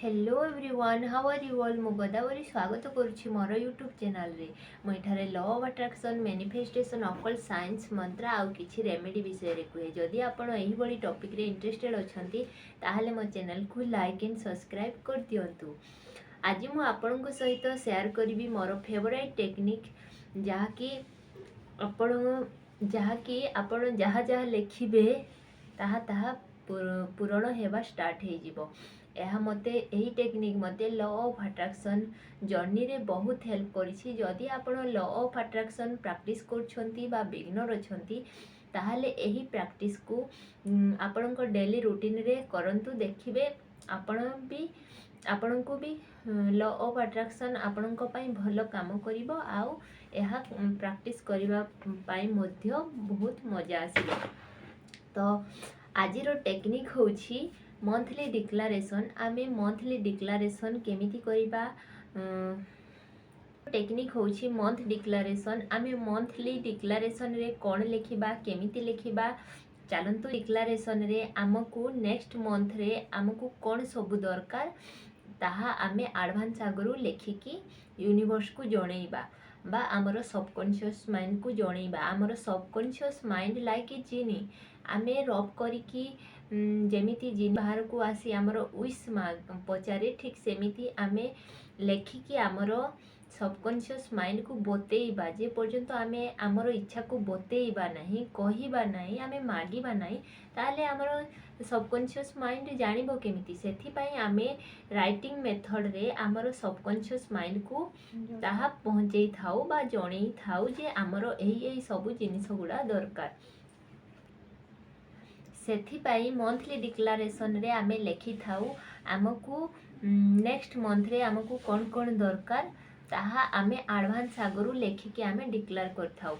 Hello everyone, how are you all. मु गोदावरी स्वागत करुच्ची मोर यूट्यूब चैनल रे। मुझे law of attraction, manifestation, occult science, मंत्र आउ किछि रेमेडी विषय रे कहे। जदि आपण एही बड़ी टॉपिक रे इंटरेस्टेड अछंती ताहले मो चैनल को लाइक एंड सब्सक्राइब कर दियंतु। आज मु आपन सहित शेयर करी मोर फेवरेट टेक्निक जहाँकि आपण जहाँ जहाँ लिखिबे ताहा ताहा पूरण हेबा स्टार्ट हो जिवो। यह मते यही टेक्निक मते लॉ ऑफ अट्रैक्शन जर्नी रे बहुत हेल्प करिछि। जदि आपण लॉ ऑफ अट्रैक्शन प्रैक्टिस करछंती बा बिगिनर अछंती ताहले यही प्रैक्टिस को आपणको डेली रूटीन रे करंतु। देखिबे आपण को भी लॉ ऑफ अट्रैक्शन आपणको पई भलो काम करिवो। आउ यह प्रैक्टिस करिवा पई मध्य बहुत मजा आसीबो। तो आज टेक्निक होछि मंथली डिक्लारेशन। आमे मंथली डिक्लारेशन केमिति करिबा। टेक्निक होछि मंथ डिक्लारेशन। आमे मंथली डिक्लारेशन रे कोन लिखिबा, केमिति लिखिबा चलंतु। डिक्लारेशन रे आमको नेक्स्ट मंथ रे आमको कोन सब दरकार ताहा आमे एडवांस आगरु लेखिकी यूनिवर्स को जणैबा बा आमर सबकॉन्शियस माइंड को जणैबा। आमर सबकॉन्शियस माइंड लाइक ए जिनी आमे रब करिकी जेमिति जिन बाहर को आसी आमर विश पचारे ठीक सेमिति आमे लेखिकी आमर सबकॉन्शियस माइंड को बतेइबा। जे पर्यंत आमे आमर इच्छा को बतेइबा नहीं, कहिबा नहीं, आमे मागिबा नहीं ताले आमर सबकॉन्शियस माइंड जानिबो केमिति। सेथि पई आमे राइटिंग मेथड रे आमर सबकॉन्शियस माइंड को ताहा पहुंचेई थाउ बा जणेई थाउ जे आमर एही सब जिनिस गुडा दरकार। सेथि पई मंथली डिक्लारेशन रे आमे लेखि थाउ आमको नेक्स्ट मंथ रे आमको कोन कोन दरकार ताहा आमे एडवांस आगरु लेखिकी आमे डिक्लेयर कर थाउ।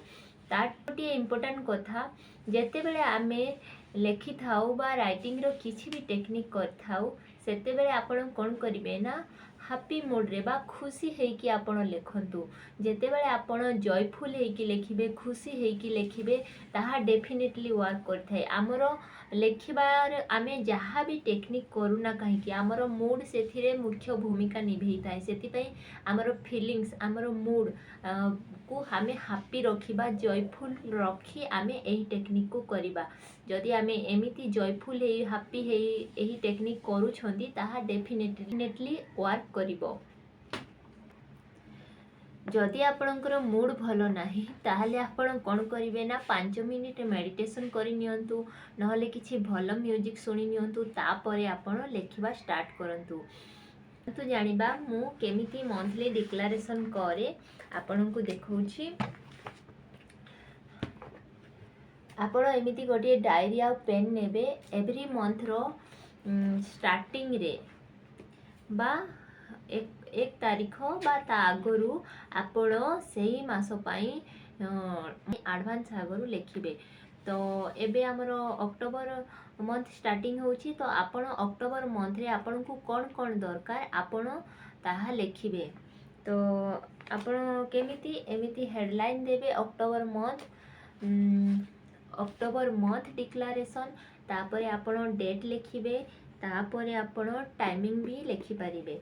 गोटे इम्पोर्टेंट कथा जेते बेले आमे लेखि थाउ बा राइटिंग रो किछि भी टेक्निक कर थाउ सेते बेले आपण कोन करिवे ना हैप्पी मोड रे बा खुशी हेकी आपण लेखंतु। जेते बेले आपण जॉयफुल हेकी लेखिबे, खुशी हेकी लेखिबे ताहा डेफिनेटली वर्क करथाय। आमर लेखिबार आमे जहाँ भी टेक्निक करूना कहीं आमर मूड से मुख्य भूमिका निभे थाए। से आमर फीलिंग्स, आमर मूड को आमे हैप्पी रखिबा, जॉयफुल रखी आमे एही टेक्निक को करिबा। जदि आमे एमिति जॉयफुल हे हैप्पी हे एही टेक्निक करूछंती ताहा डेफिनेटली वर्क करिवो। जदि आपणकर मूड भलो नाही ताहले आपण कोन करिवे ना 5 मिनिट मेडिटेशन करि नियंतु, नहले किछि भलो म्यूजिक सुनि नियंतु, तापरे आपण लेखिबा स्टार्ट करंतु। तो जानिबा मु केमिति मंथली डिक्लारेशन करे आपण को देखौछि। आपण एमिति गोटे डायरी आ पेन नेबे। एवरी मंथ रो स्टार्टिंग रे बा एक तारीख बा ता आगरु आपण सेही मास पाई एडवांस आगरु लेखिबे। तो एबे हमर अक्टोबर मंथ स्टार्टिंग होछि तो आपण अक्टोबर मंथ रे आपण को कोन कोन दरकार आपण ताहा लेखिबे। तो आपण केमिति एमिति हेडलाइन देबे अक्टोबर मंथ डिक्लारेशन। तापरे आपण डेट लिखिबे, तापरे आपण टाइमिंग भी लिखि पारिबे।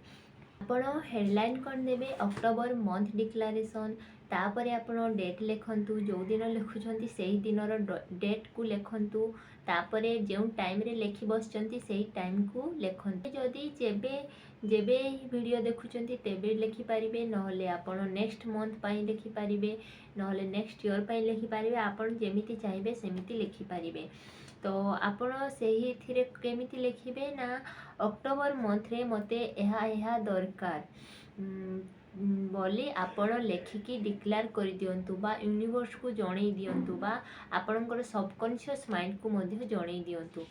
आपण हेडलाइन कोन देबे अक्टोबर मंथ डिक्लारेशन, तापरे आपण डेट लिखंतु, जो दिन लिखुछंती सेही दिनर डेट को लिखंतु, तापरे जो टाइम रे लिखि बसचंती सेही टाइम को लिखंतु। जदि जेबे वीडियो देखुछंती तेबे लिखि पारिबे, नहले आपण नेक्स्ट मंथ पई लिखि पारिबे, नहले नेक्स्ट ईयर पई लिखि पारिबे। आपण जेमिति चाहिबे सेमिति लिखि पारिबे। तो आपण सेही थिरे केमिति लिखिबे ना अक्टोबर मंथ रे मते एहा दरकार बोली आपण लेखिकी डिक्लेयर कर दियंतु बा यूनिवर्स को जणै दियंतु बा आपणकर सबकॉन्शियस माइंड को मध्य जणै दियंतु।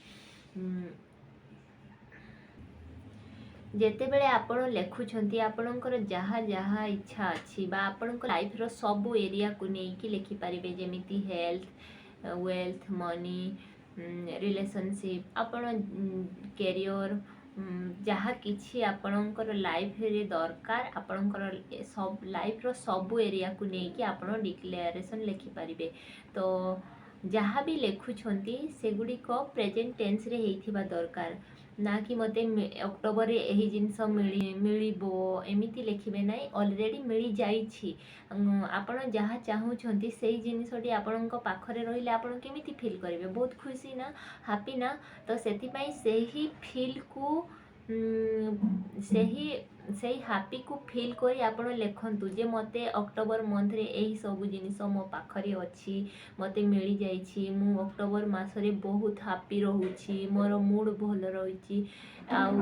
जेते बेले आपण लेखुछंती आपणकर जहाँ जहाँ इच्छा अछि बा आपणकर लाइफ रो सब एरिया को नेकी लिखि पारिबे। जेमिति हेल्थ, वेल्थ, मनी, रिलेशनशिप, आपण कैरियर, जहाँ किछि आपणकर लाइफ रे दरकार आपणकर सब लाइफ रो सब एरिया को नेकी आपण डिक्लेरेशन लिखि पारिबे। तो जहाँ भी लेखुछंती सेगुडी को प्रेजेंट टेंस रे हेइथिबा दरकार। ना कि मते अक्टोबर रे एही जिनस मिलिबो एमिति लेखिबे नाही ऑलरेडी मिली जाईछि। आपण जहाँ चाहूछंती सेही जिनिसटी आपणक पाखरे रहिले आपण केमिति फील करिवे बहुत खुशी ना हैप्पी ना। तो सेति पई सेही फील को ସେହି ସେଇ ହାପିକୁ ଫିଲ୍ କରି ଆପଣ ଲେଖନ୍ତୁ ଯେ ମୋତେ ଅକ୍ଟୋବର ମନ୍ଥରେ ଏହି ସବୁ ଜିନିଷ ମୋ ପାଖରେ ଅଛି, ମୋତେ ମିଳିଯାଇଛି, ମୁଁ ଅକ୍ଟୋବର ମାସରେ ବହୁତ ହାପି ରହୁଛି, ମୋର ମୁଡ଼୍ ଭଲ ରହିଛି। ଆଉ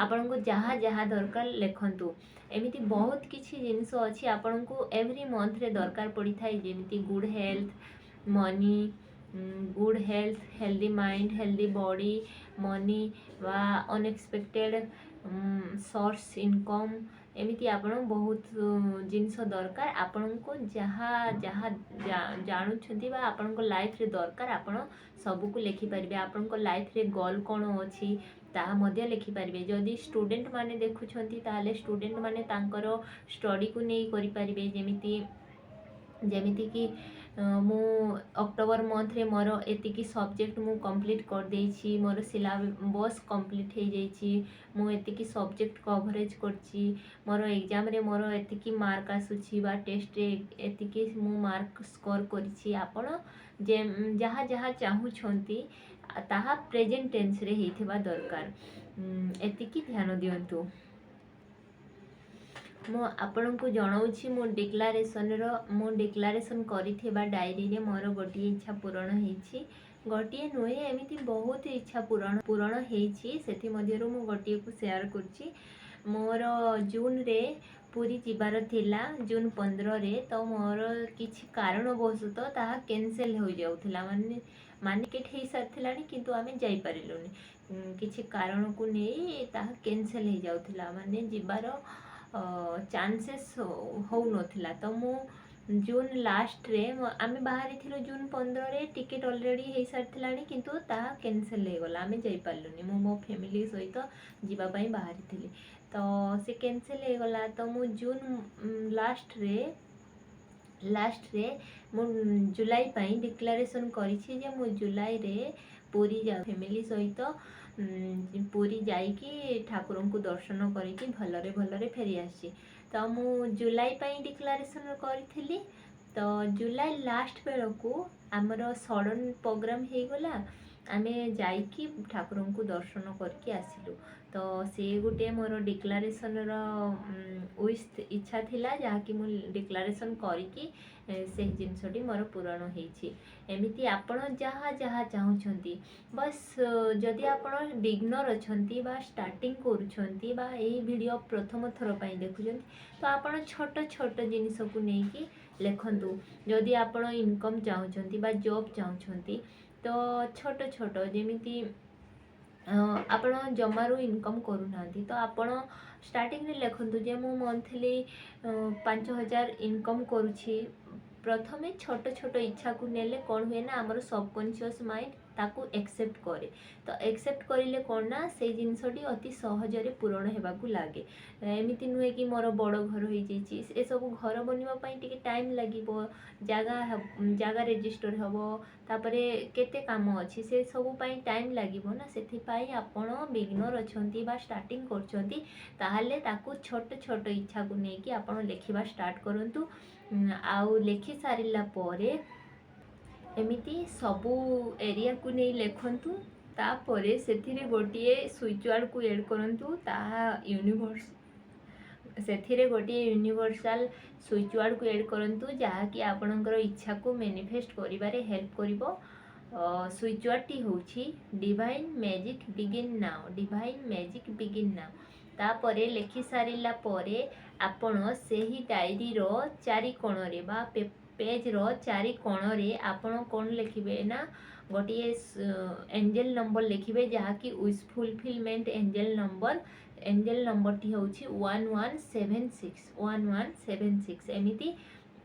ଆପଣଙ୍କୁ ଯାହା ଯାହା ଦରକାର ଲେଖନ୍ତୁ। ଏମିତି ବହୁତ କିଛି ଜିନିଷ ଅଛି ଆପଣଙ୍କୁ ଏଭ୍ରି ମନ୍ଥରେ ଦରକାର ପଡ଼ିଥାଏ, ଯେମିତି good health, money, good health, healthy mind, healthy body, money ବା ଅନଏକ୍ସପେକ୍ଟେଡ଼ सोर्स इनकम एमिति आपण बहुत जिनस दरकार आपनको जहाँ जहाँ जानुछंती बा आपनको लाइफ रे दरकार आपण सबु को लिखि परिबे। आपनको लाइफ रे गोल कोन अछि ताहा मध्य लिखि परिबे। जदि स्टूडेंट माने देखुछंती ताले स्टूडेंट माने तांकर स्टडी को नै करि परिबे। जेमिति कि मु अक्टोबर मंथ रे मोर एतिकी सब्जेक्ट मु कंप्लीट कर देछि, मोर सिलेबस कंप्लीट हो जाइछि, मु एतिकी सब्जेक्ट कवरेज करछि, मोर एग्जाम रे मोर एतिकी मार्क आसुछि बा टेस्ट रे एतिकी मु मार्क स्कोर करछि। आपण जे जहाँ जहाँ चाहूछंती ताहा प्रेजेंट टेंस रे हेथिबा दरकार। एतिकी ध्यान दियंतु। मु आपनको जणाउछि मो डिक्लारेशन करिथिबा डायरी रे मोर गोटिए इच्छा पूरण हेछि। गोटिए नुहे एमिति बहुत इच्छा पूरण हेछि। सेथि मध्यरु मु गोटिए को शेयर करछि। मोर जून रे पुरी जिबार थिला, जून 15 रे, तो मोर किछि कारणवशत ताहा कैंसिल हो जाउथिला। माने टिकेट हे सारथिलानी किंतु आमे जाई परिलुनी किछि कारण को नै ताहा कैंसिल हो जाउथिला, माने जिबार चांसेस हो नथिला। तो मु जून लास्ट रे आमे बाहरी थिलो, जून 15 रे टिकेट ऑलरेडी हे सारथिलानी किंतु ताहा कैंसिल हो गला, आमे जाई पारलुनी। मो फैमिली सहित जिबा पई बाहरी थिली, तो से कैंसिल हो गला। तो मु जून लास्ट रे मु जुलाई पई डिक्लेरेशन करिछि जे मु जुलाई रे पूरी जा फैमिली सहित पूरी जाइकी ठाकुरन को दर्शन करिकी भलरे भलरे फेरी आसी। तो मु जुलाई पई डिक्लेरेशन करिथिली। तो जुलाई लास्ट बेलू आमर सडन प्रोग्राम हो गला, आमे जाइकी ठाकुरन को दर्शन करके आसिलु। तो से गोटे मोर डिक्लारेशन विश इच्छा थिला जहाँकि मु डिक्लारेशन करिकी से जिनसटी मोर पूरण होइछि। एमिति आपण जहाँ जहाँ चाहूछंती बस जदि आपण बिगनर अछंती बा स्टार्टिंग करूछंती बा एही वीडियो प्रथम थर पई देखुछंती, तो आपण छोट छोट जिनिस को नेकी लेखंतु। जदि आपण इनकम चाहूछंती बा जॉब चाहूछंती तो छोट छोट जेमिति आपण जमारू इनकम करूनांती तो आपण स्टार्टिंग रे लेखंतु जे मु मंथली 5000 इनकम करूछि। प्रथमे छोट छोट इच्छा को नेले कौन हुए ना आमर सबकॉन्शियस माइंड ताकू एक्सेप्ट करे। तो एक्सेप्ट करिले कौन ना से जिनसटी अति सहजरे पूरण हेबाकू लागे। एमिति नुहे कि मोर बड़ घर हो जाइछि, ए सब घर बनवा पई टिके टाइम लागिबो, जागा रजिस्टर हबो, तापरे केते काम अछि से सब पई टाइम लागिबो ना। सेथि पई आपण बिगनर अछंती बा स्टार्टिंग करछंती ताहाले ताकू छोट छोट इच्छा को नेकी आपण लेखिबा स्टार्ट करंतु। आउ लेखि सारिला परे एमिति सबू एरिया को नहीं लेखंतु। तापरे सेथिरे गोटिए स्विच वर्ड को ऐड करंतु, ताहा गोटिए यूनिवर्सल स्विच वर्ड को ऐड करंतु जहाँकि आपणकर इच्छा को मैनिफेस्ट करिबारे हेल्प करिवो। स्विच वर्ड टी होछि divine magic begin now, divine magic begin now. तापरे लेखि सारिला परे आपण सेही डायरी रो चारि कोणरे बा पेज रो चारि कोणरे आपण कोन लिखिबे ना गोटिए एंजल नंबर लिखिबे जहाँकि विश फुलफिलमेंट एंजल नंबर टी होछि 1176 एमिति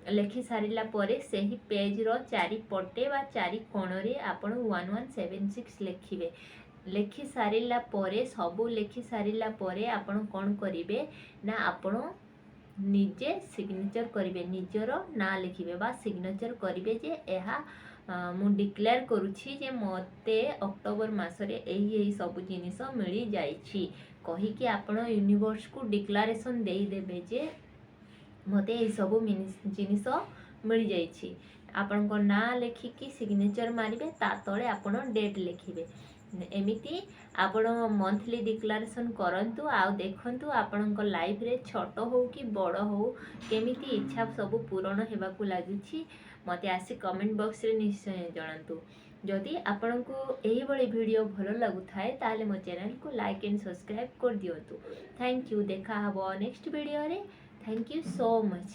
लेखि सारिला परे सेही पेज रो चारि पटे बा चारि कोणरे आपण 1176 लिखिबे। लेखि सारिला परे सबू लेखि सारिला परे आपण कोन करिवे ना आपण निजे सिग्नेचर करिवे, निजर ना लिखिबे बा सिग्नेचर करिवे जे एहा ମୁଁ ଡିକ୍ଲେୟାର କରୁଛି ଯେ ମୋତେ ଅକ୍ଟୋବର ମାସରେ ଏହି ସବୁ ଜିନିଷ ମିଳିଯାଇଛି କହିକି ଆପଣ ୟୁନିଭର୍ସକୁ ଡିକ୍ଲାରେସନ୍ ଦେଇଦେବେ ଯେ ମୋତେ ଏହିସବୁ ଜିନିଷ ମିଳିଯାଇଛି। ଆପଣଙ୍କ ନାଁ ଲେଖିକି ସିଗ୍ନେଚର୍ ମାରିବେ, ତା ତଳେ ଆପଣ ଡେଟ୍ ଲେଖିବେ। ଏମିତି ଆପଣ ମନ୍ଥଲି ଡିକ୍ଲାରେସନ୍ କରନ୍ତୁ ଆଉ ଦେଖନ୍ତୁ ଆପଣଙ୍କ ଲାଇଫ୍ରେ ଛୋଟ ହେଉ କି ବଡ଼ ହେଉ କେମିତି ଇଚ୍ଛା ସବୁ ପୂରଣ ହେବାକୁ ଲାଗୁଛି। ମୋତେ ଆସି କମେଣ୍ଟ ବକ୍ସରେ ନିଶ୍ଚୟ ଜଣାନ୍ତୁ। ଯଦି ଆପଣଙ୍କୁ ଏହିଭଳି ଭିଡ଼ିଓ ଭଲ ଲାଗୁଥାଏ ତାହେଲେ ମୋ ଚ୍ୟାନେଲକୁ ଲାଇକ୍ ଆଣ୍ଡ ସବସ୍କ୍ରାଇବ୍ କରିଦିଅନ୍ତୁ। Thank you. ଦେଖା ହେବ ନେକ୍ସଟ ଭିଡ଼ିଓରେ। Thank you so much.